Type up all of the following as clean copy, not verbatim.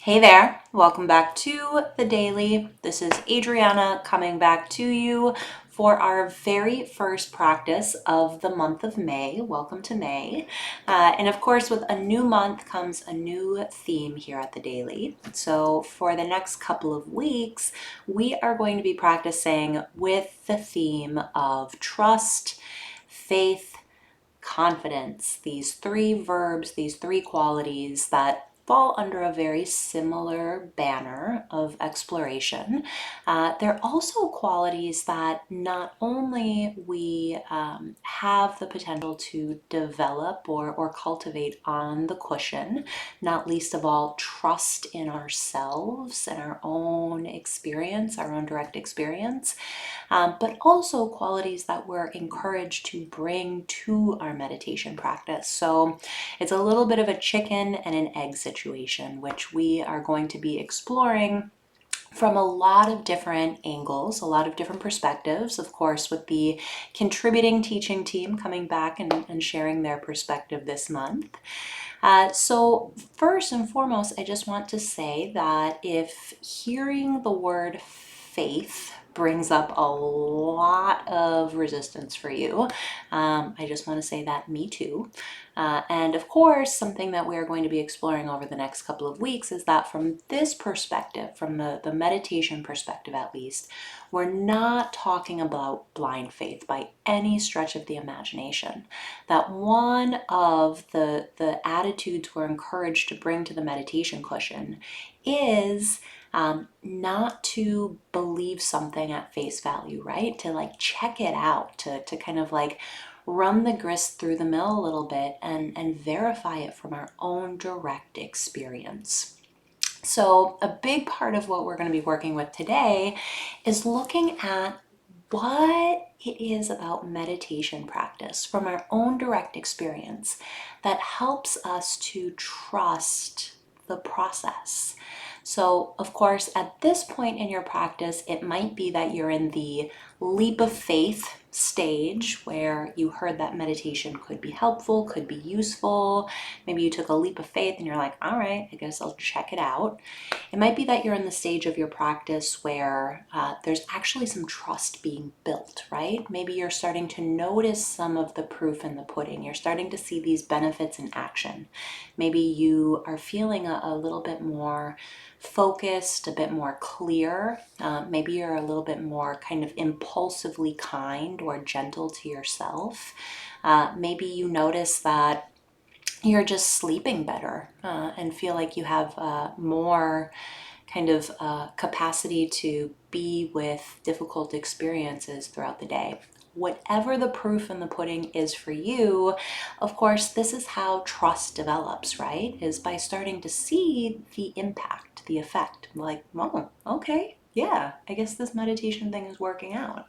Hey there, welcome back to the daily. This is Adriana coming back to you for our very first practice of the month of May. Welcome to May. And of course, with a new month comes a new theme here at the daily. So for the next couple of weeks, we are going to be practicing with the theme of trust, faith, confidence, these three verbs, these three qualities that fall under a very similar banner of exploration. They're also qualities that not only we have the potential to develop or cultivate on the cushion, not least of all trust in ourselves and our own experience, our own direct experience, but also qualities that we're encouraged to bring to our meditation practice. So it's a little bit of a chicken and an egg situation, which we are going to be exploring from a lot of different angles, a lot of different perspectives, of course, with the contributing teaching team coming back and sharing their perspective this month. So first and foremost, I just want to say that if hearing the word faith brings up a lot of resistance for you, I just want to say that me too. And of course, something that we are going to be exploring over the next couple of weeks is that from this perspective, from the meditation perspective at least, we're not talking about blind faith by any stretch of the imagination. That one of the attitudes we're encouraged to bring to the meditation cushion is not to believe something at face value, right? To like check it out, to kind of like run the grist through the mill a little bit and verify it from our own direct experience. So a big part of what we're going to be working with today is looking at what it is about meditation practice from our own direct experience that helps us to trust the process. So, of course, at this point in your practice, it might be that you're in the leap of faith stage where you heard that meditation could be helpful, could be useful. Maybe you took a leap of faith and you're like, all right, I guess I'll check it out. It might be that you're in the stage of your practice where there's actually some trust being built, right? Maybe you're starting to notice some of the proof in the pudding. You're starting to see these benefits in action. Maybe you are feeling a little bit more focused, a bit more clear. Maybe you're a little bit more kind of impulsively kind or gentle to yourself. Maybe you notice that you're just sleeping better and feel like you have more kind of capacity to be with difficult experiences throughout the day. Whatever the proof in the pudding is for you, of course, this is how trust develops, right? Is by starting to see the impact, the effect. Like, oh, okay, yeah, I guess this meditation thing is working out.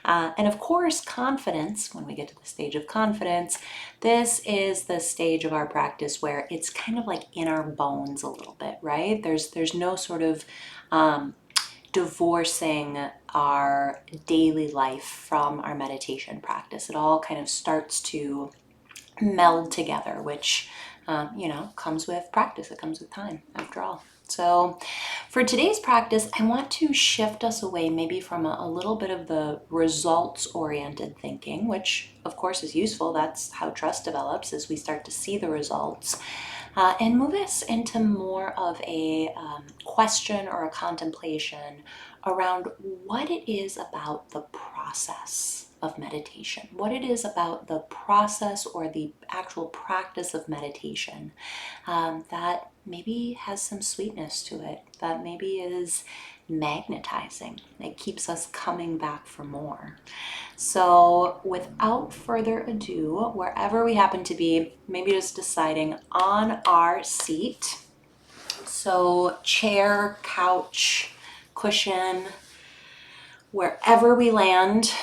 And of course, confidence, when we get to the stage of confidence, this is the stage of our practice where it's kind of like in our bones a little bit, right? There's no sort of divorcing our daily life from our meditation practice. It all kind of starts to meld together, which, comes with practice. It comes with time, after all. So for today's practice, I want to shift us away maybe from a little bit of the results-oriented thinking, which of course is useful. That's how trust develops, as we start to see the results, and move us into more of a question or a contemplation around what it is about the process of meditation, what it is about the process or the actual practice of meditation that maybe has some sweetness to it, that maybe is magnetizing. It keeps us coming back for more. So without further ado, wherever we happen to be, maybe just deciding on our seat. So chair, couch, cushion, wherever we land,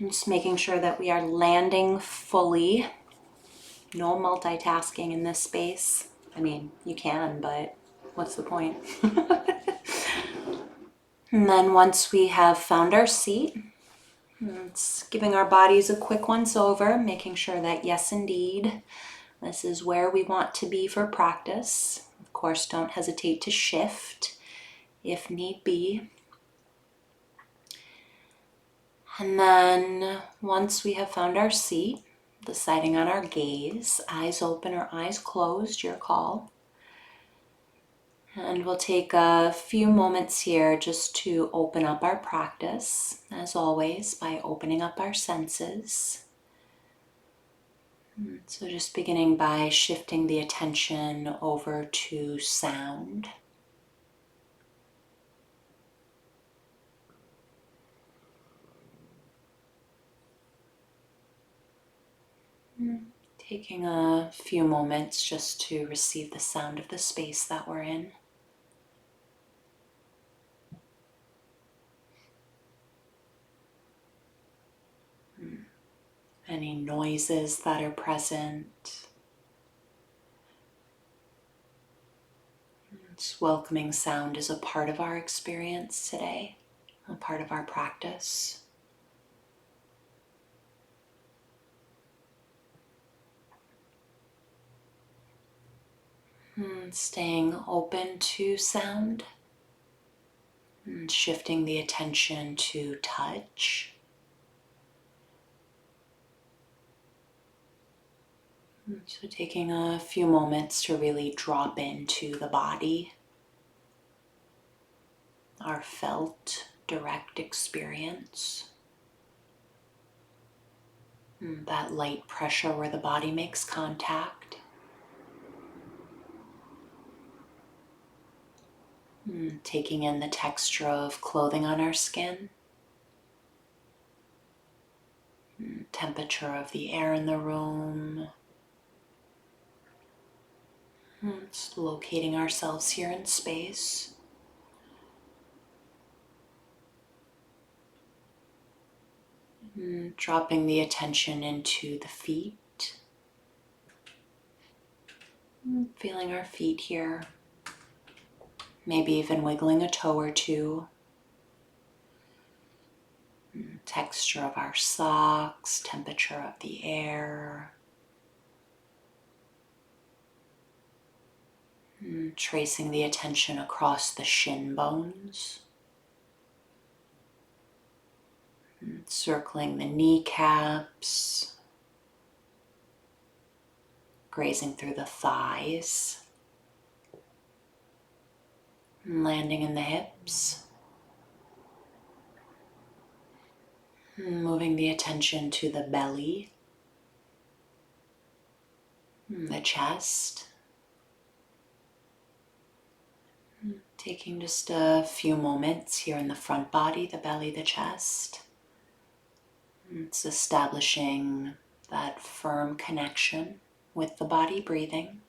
just making sure that we are landing fully. No multitasking in this space. I mean, you can, but what's the point? And then once we have found our seat, it's giving our bodies a quick once over, making sure that yes, indeed, this is where we want to be for practice. Of course, don't hesitate to shift if need be. And then once we have found our seat, deciding on our gaze, eyes open or eyes closed, your call. And we'll take a few moments here just to open up our practice, as always, by opening up our senses. So just beginning by shifting the attention over to sound. Taking a few moments just to receive the sound of the space that we're in. Any noises that are present. Just welcoming sound as a part of our experience today, a part of our practice. Staying open to sound and shifting the attention to touch. So taking a few moments to really drop into the body, our felt direct experience. That light pressure where the body makes contact. Taking in the texture of clothing on our skin. Temperature of the air in the room. Just locating ourselves here in space. Dropping the attention into the feet. Feeling our feet here. Maybe even wiggling a toe or two. Texture of our socks, temperature of the air. Tracing the attention across the shin bones. Circling the kneecaps. Grazing through the thighs. Landing in the hips. Moving the attention to the belly, the chest. Taking just a few moments here in the front body, the belly, the chest. It's establishing that firm connection with the body breathing.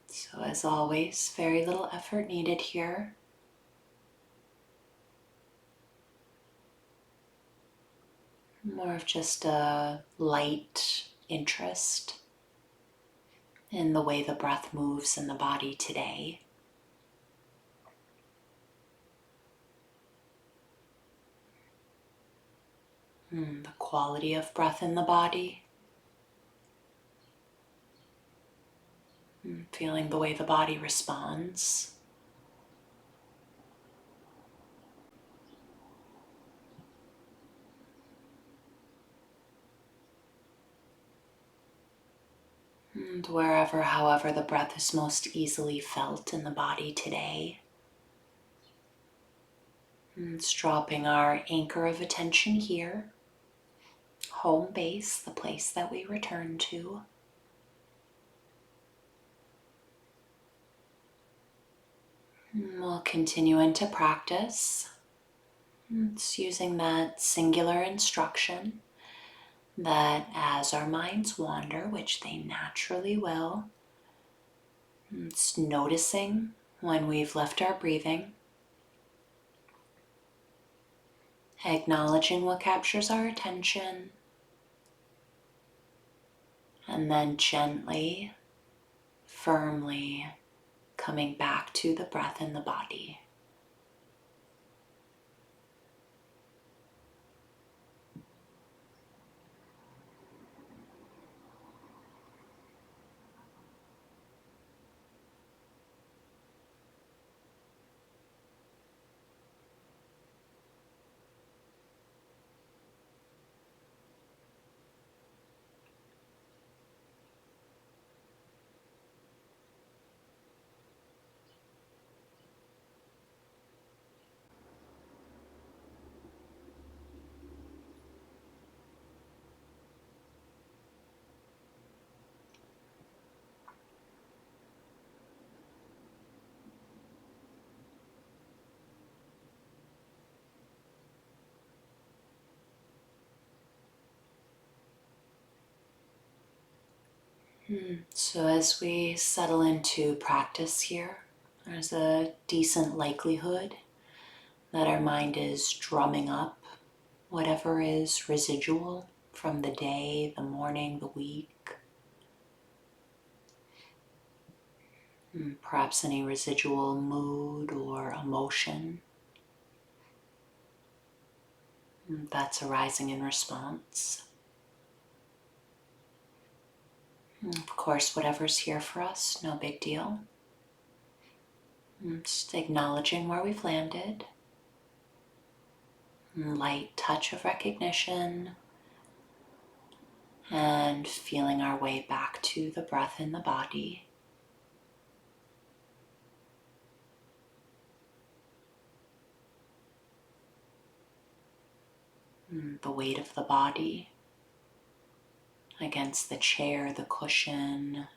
So as always, very little effort needed here. More of just a light interest in the way the breath moves in the body today. The quality of breath in the body. Feeling the way the body responds. And wherever, however, the breath is most easily felt in the body today. It's dropping our anchor of attention here. Home base, the place that we return to. And we'll continue into practice. It's using that singular instruction that as our minds wander, which they naturally will, it's noticing when we've left our breathing, acknowledging what captures our attention, and then gently, firmly coming back to the breath in the body. So as we settle into practice here, there's a decent likelihood that our mind is drumming up whatever is residual from the day, the morning, the week. Perhaps any residual mood or emotion that's arising in response. Of course, whatever's here for us, no big deal. Just acknowledging where we've landed. Light touch of recognition. And feeling our way back to the breath in the body. The weight of the body against the chair, the cushion,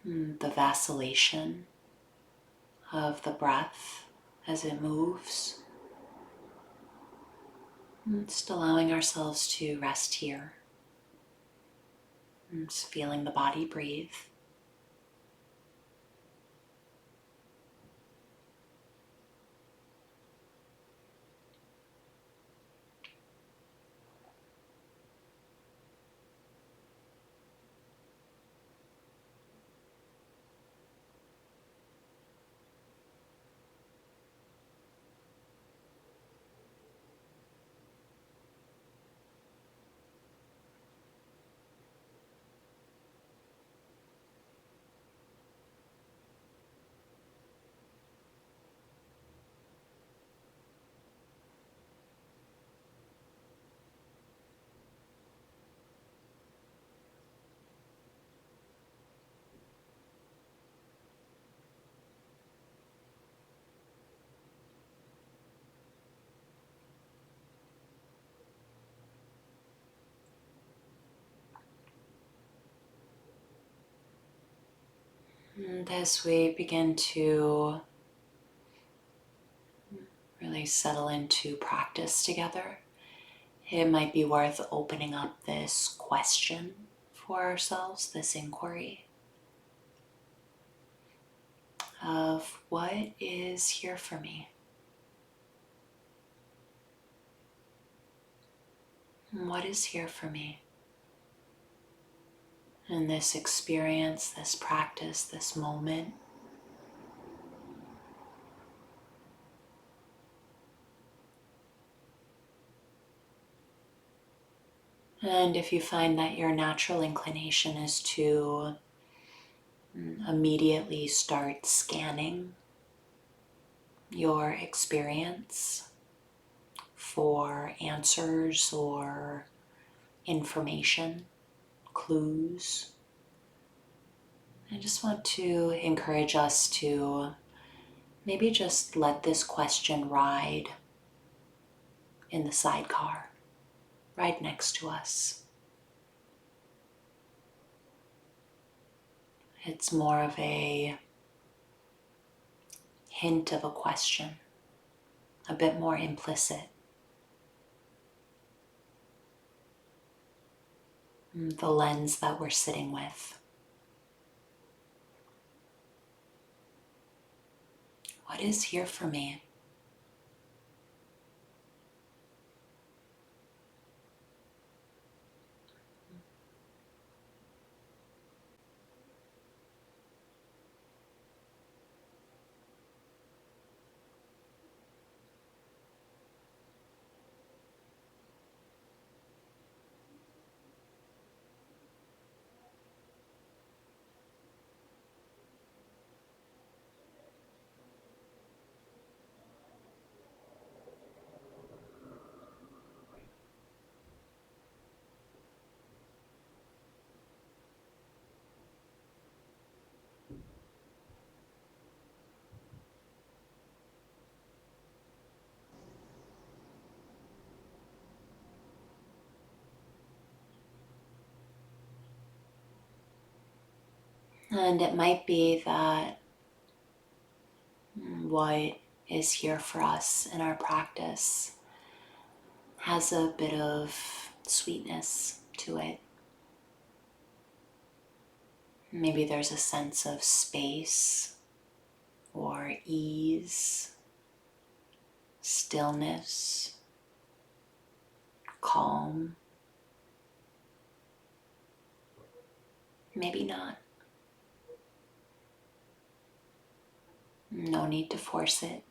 the vacillation of the breath as it moves. Just allowing ourselves to rest here. Just feeling the body breathe. And as we begin to really settle into practice together, it might be worth opening up this question for ourselves, this inquiry of what is here for me? What is here for me in this experience, this practice, this moment? And if you find that your natural inclination is to immediately start scanning your experience for answers or information, clues, I just want to encourage us to maybe just let this question ride in the sidecar, right next to us. It's more of a hint of a question, a bit more implicit. The lens that we're sitting with. What is here for me? And it might be that what is here for us in our practice has a bit of sweetness to it. Maybe there's a sense of space or ease, stillness, calm. Maybe not. No need to force it.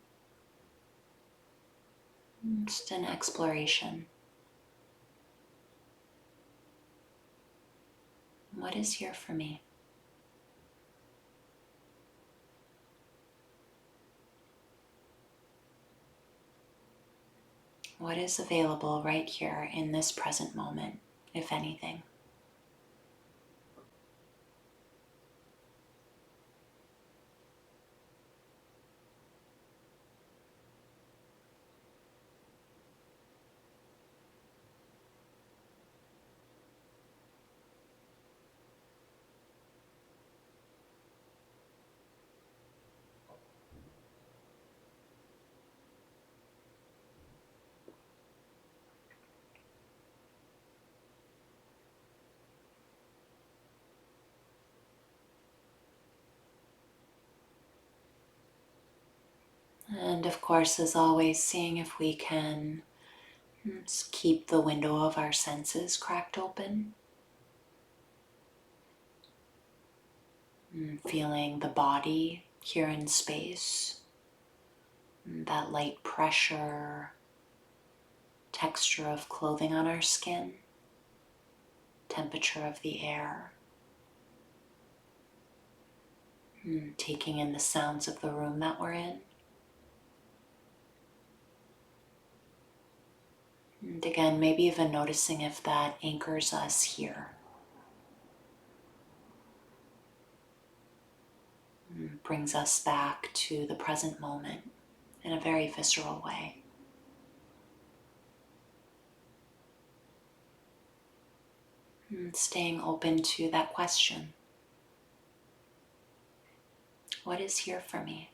Just an exploration. What is here for me? What is available right here in this present moment, if anything? And of course, as always, seeing if we can just keep the window of our senses cracked open. Feeling the body here in space, that light pressure, texture of clothing on our skin, temperature of the air. Taking in the sounds of the room that we're in. And again, maybe even noticing if that anchors us here. Brings us back to the present moment in a very visceral way. Staying open to that question. What is here for me?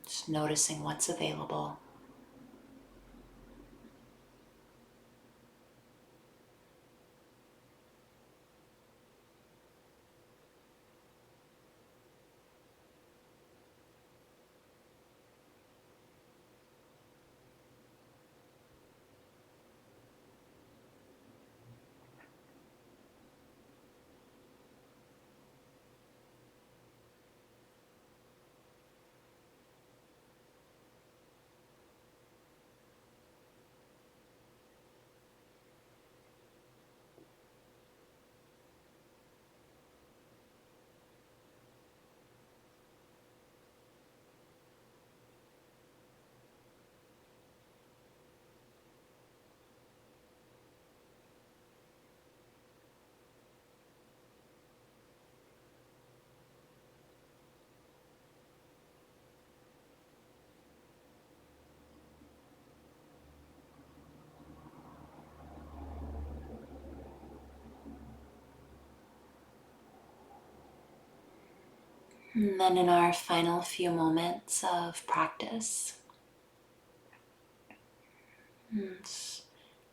Just noticing what's available. And then in our final few moments of practice,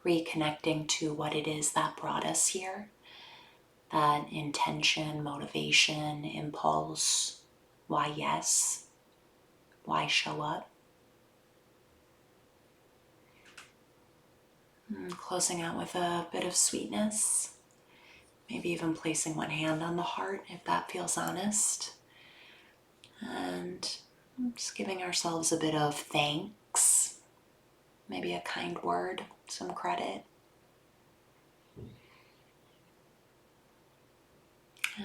reconnecting to what it is that brought us here, that intention, motivation, impulse, why yes, why show up. Closing out with a bit of sweetness, maybe even placing one hand on the heart if that feels honest. And just giving ourselves a bit of thanks, maybe a kind word, some credit.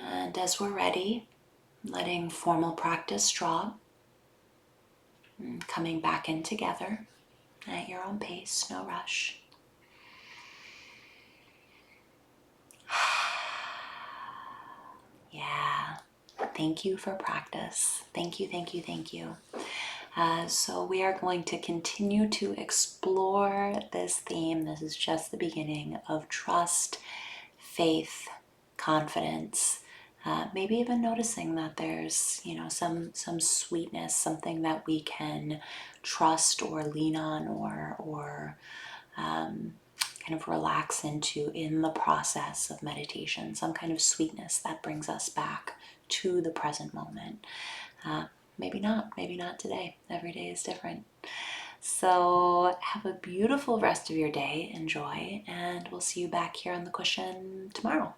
And as we're ready, letting formal practice drop, and coming back in together at your own pace, no rush. Yeah, thank you for practice. Thank you, thank you, thank you. So we are going to continue to explore this theme. This is just the beginning of trust, faith, confidence. Maybe even noticing that there's, some sweetness, something that we can trust or lean on or kind of relax into in the process of meditation, some kind of sweetness that brings us back to the present moment. Maybe not today. Every day is different. So have a beautiful rest of your day. Enjoy, and we'll see you back here on the cushion tomorrow.